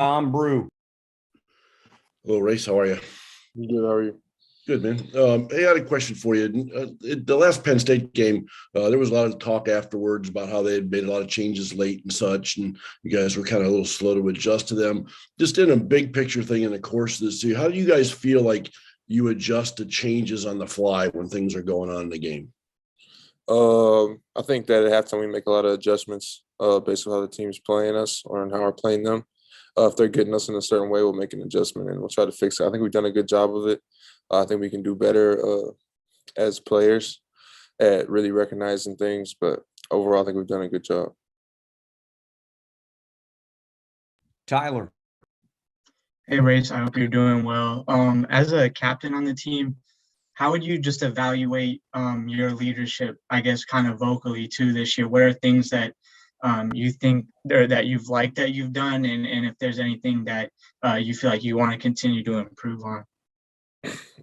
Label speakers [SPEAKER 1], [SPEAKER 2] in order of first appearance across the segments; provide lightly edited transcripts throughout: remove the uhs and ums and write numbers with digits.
[SPEAKER 1] Brew.
[SPEAKER 2] Hello, Race. How are you?
[SPEAKER 3] Good, how are you?
[SPEAKER 2] Good, man. Hey, I had a question for you. The last Penn State game, there was a lot of talk afterwards about how they had made a lot of changes late and such, and you guys were kind of a little slow to adjust to them. Just in a big picture thing in the course of this year, how do you guys feel like you adjust to changes on the fly when things are going on in the game?
[SPEAKER 3] I think that at halftime we make a lot of adjustments based on how the team's playing us or on how we're playing them. If they're getting us in a certain way, we'll make an adjustment and we'll try to fix it. I think we've done a good job of it. I think we can do better as players at really recognizing things, but overall, I think we've done a good job.
[SPEAKER 1] Tyler.
[SPEAKER 4] Hey, Race, I hope you're doing well. As a captain on the team, how would you just evaluate your leadership, I guess, kind of vocally too this year? What are things that you think or that you've liked that you've done, and if there's anything that you feel like you want to continue to improve on?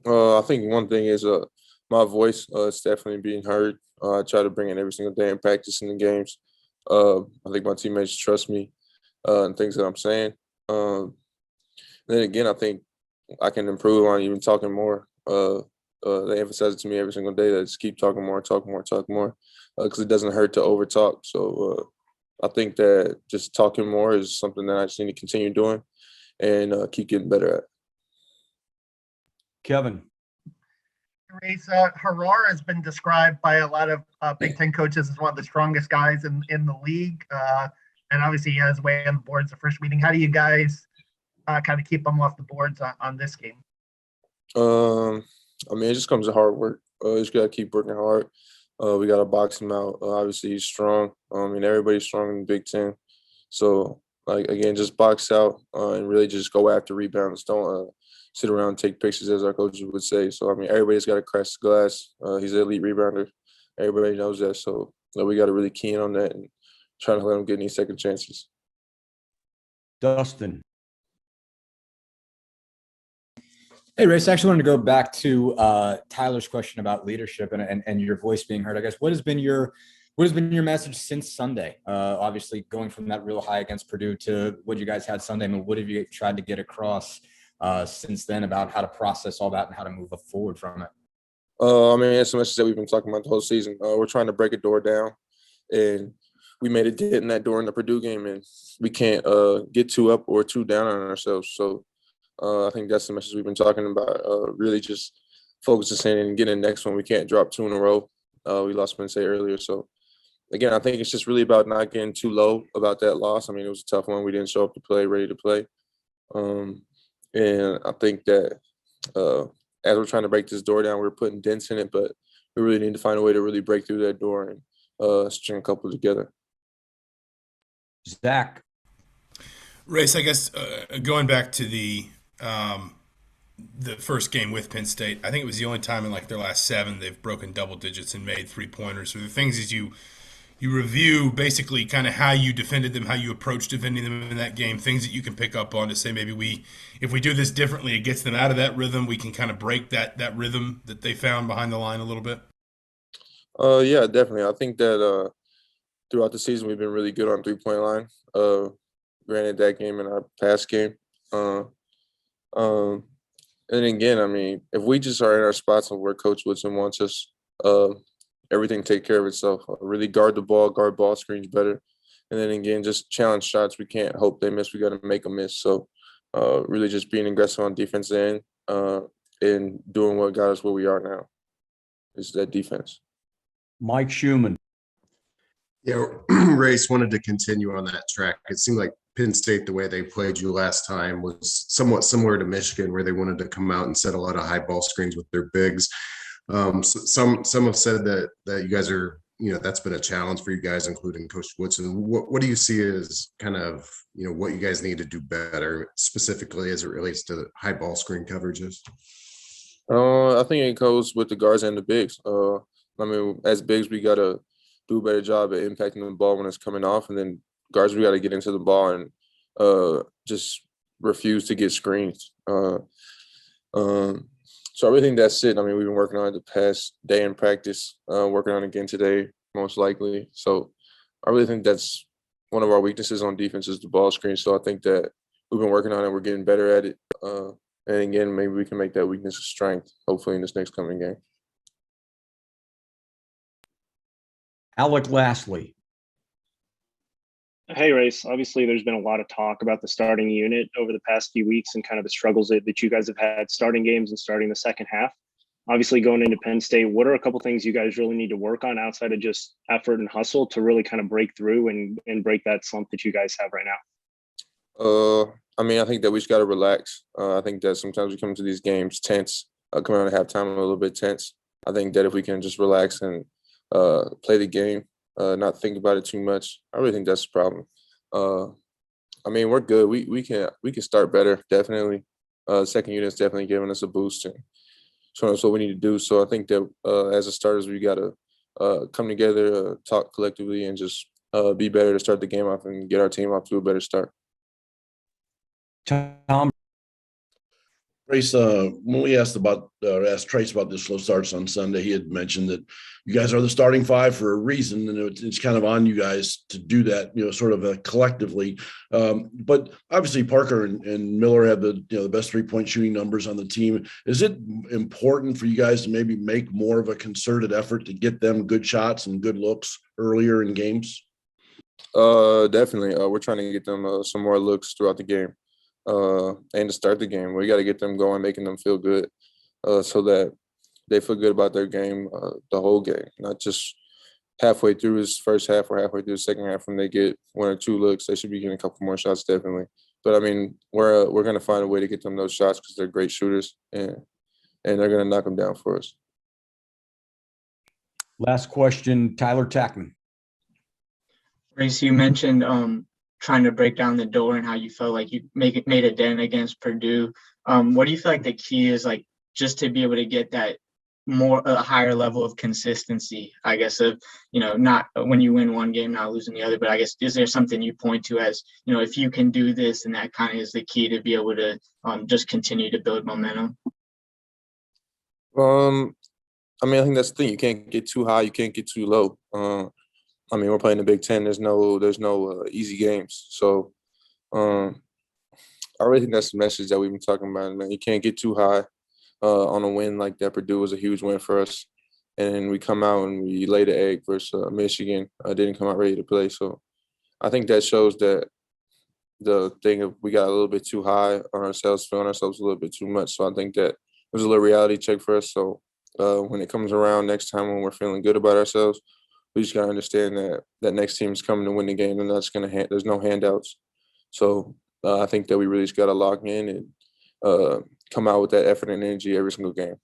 [SPEAKER 3] I think one thing is my voice. It's definitely being heard. I try to bring it every single day in practice in the games. I think my teammates trust me and things that I'm saying. Then again, I think I can improve on even talking more. They emphasize it to me every single day that just keep talking more, talk more, talk more, because it doesn't hurt to overtalk. So I think that just talking more is something that I just need to continue doing and keep getting better at.
[SPEAKER 1] Kevin.
[SPEAKER 5] Race, Harar has been described by a lot of Big Ten coaches as one of the strongest guys in the league. And obviously he has way on the boards the first meeting. How do you guys kind of keep him off the boards on this game?
[SPEAKER 3] I mean, it just comes to hard work. You just got to keep working hard. We got to box him out. Obviously, he's strong. I mean, everybody's strong in the Big Ten. So, like, again, just box out and really just go after rebounds. Don't sit around and take pictures, as our coaches would say. So, I mean, everybody's got to crash the glass. He's an elite rebounder. Everybody knows that. So, we got to really key in on that and try to let him get any second chances.
[SPEAKER 1] Dustin.
[SPEAKER 6] Hey, Race, I actually wanted to go back to Tyler's question about leadership and your voice being heard. I guess what has been your message since Sunday? Obviously, going from that real high against Purdue to what you guys had Sunday. I mean, what have you tried to get across since then about how to process all that and how to move forward from it?
[SPEAKER 3] I mean, it's a message that we've been talking about the whole season. We're trying to break a door down, and we made a dent in that door in the Purdue game, and we can't get too up or too down on ourselves. So. I think that's the message we've been talking about. Really just focusing and getting the next one. We can't drop two in a row. We lost Penn State earlier. So, again, I think it's just really about not getting too low about that loss. I mean, it was a tough one. We didn't show up to play, ready to play. And I think that as we're trying to break this door down, we're putting dents in it, but we really need to find a way to really break through that door and string a couple together.
[SPEAKER 1] Zach.
[SPEAKER 7] Race, I guess going back to the first game with Penn State, I think it was the only time in like their last 7 they've broken double digits and made 3-pointers. So the things is you review basically kind of how you defended them, how you approached defending them in that game, things that you can pick up on to say maybe if we do this differently, it gets them out of that rhythm. We can kind of break that rhythm that they found behind the line a little bit.
[SPEAKER 3] Yeah, definitely. I think that throughout the season we've been really good on 3-point line. Granted, that game and our past game. And again, I mean, if we just are in our spots of where Coach Woodson wants us, everything take care of itself. Really guard the ball, guard ball screens better. And then again, just challenge shots. We can't hope they miss. We got to make them miss. So really just being aggressive on defense end and doing what got us where we are now is that defense.
[SPEAKER 1] Mike Schumann.
[SPEAKER 8] Yeah, Race wanted to continue on that track. It seemed like Penn State, the way they played you last time, was somewhat similar to Michigan, where they wanted to come out and set a lot of high ball screens with their bigs. So some have said that you guys are, that's been a challenge for you guys, including Coach Woodson. What do you see as kind of, what you guys need to do better, specifically as it relates to high ball screen coverages?
[SPEAKER 3] I think it goes with the guards and the bigs. I mean, as bigs, we got to do a better job at impacting the ball when it's coming off, and then guards, we got to get into the ball and just refuse to get screens. So I really think that's it. I mean, we've been working on it the past day in practice, working on it again today, most likely. So I really think that's one of our weaknesses on defense is the ball screen. So I think that we've been working on it. We're getting better at it. And again, maybe we can make that weakness a strength, hopefully in this next coming game.
[SPEAKER 1] Alec Lastly.
[SPEAKER 9] Hey, Race. Obviously, there's been a lot of talk about the starting unit over the past few weeks and kind of the struggles that you guys have had starting games and starting the second half. Obviously, going into Penn State, what are a couple things you guys really need to work on outside of just effort and hustle to really kind of break through and break that slump that you guys have right now?
[SPEAKER 3] I mean, I think that we just got to relax. I think that sometimes we come to these games tense, coming out of halftime a little bit tense. I think that if we can just relax and play the game, not think about it too much, I really think that's the problem. I mean, we're good. We can start better, definitely. Second unit's definitely giving us a boost and showing us what we need to do. So I think that as a starters, we got to come together, talk collectively, and just be better to start the game off and get our team off to a better start.
[SPEAKER 1] Tom.
[SPEAKER 2] Race, when we asked Trace about the slow starts on Sunday, he had mentioned that you guys are the starting five for a reason, and it's kind of on you guys to do that, sort of collectively. But obviously, Parker and Miller have the best 3-point shooting numbers on the team. Is it important for you guys to maybe make more of a concerted effort to get them good shots and good looks earlier in games?
[SPEAKER 3] Definitely. We're trying to get them some more looks throughout the game. And to start the game, we got to get them going, making them feel good, so that they feel good about their game the whole game, not just halfway through his first half or halfway through the second half. When they get 1 or 2 looks, they should be getting a couple more shots, definitely. But I mean, we're going to find a way to get them those shots because they're great shooters, and they're going to knock them down for us.
[SPEAKER 1] Last question, Tyler Tackman.
[SPEAKER 4] Race, you mentioned trying to break down the door and how you felt like you made a dent against Purdue. What do you feel like the key is, like, just to be able to get that a higher level of consistency, I guess, of, not when you win one game, not losing the other, but I guess, is there something you point to as, if you can do this, and that kind of is the key to be able to just continue to build momentum?
[SPEAKER 3] I mean, I think that's the thing. You can't get too high. You can't get too low. I mean, we're playing the Big Ten. There's no easy games. So I really think that's the message that we've been talking about, man. You can't get too high on a win like that. Purdue was a huge win for us. And we come out and we lay the egg versus Michigan. Didn't come out ready to play. So I think that shows that the thing of we got a little bit too high on ourselves, feeling ourselves a little bit too much. So I think that it was a little reality check for us. So when it comes around next time when we're feeling good about ourselves, we just got to understand that next team is coming to win the game, and that's there's no handouts. So I think that we really just got to lock in and come out with that effort and energy every single game.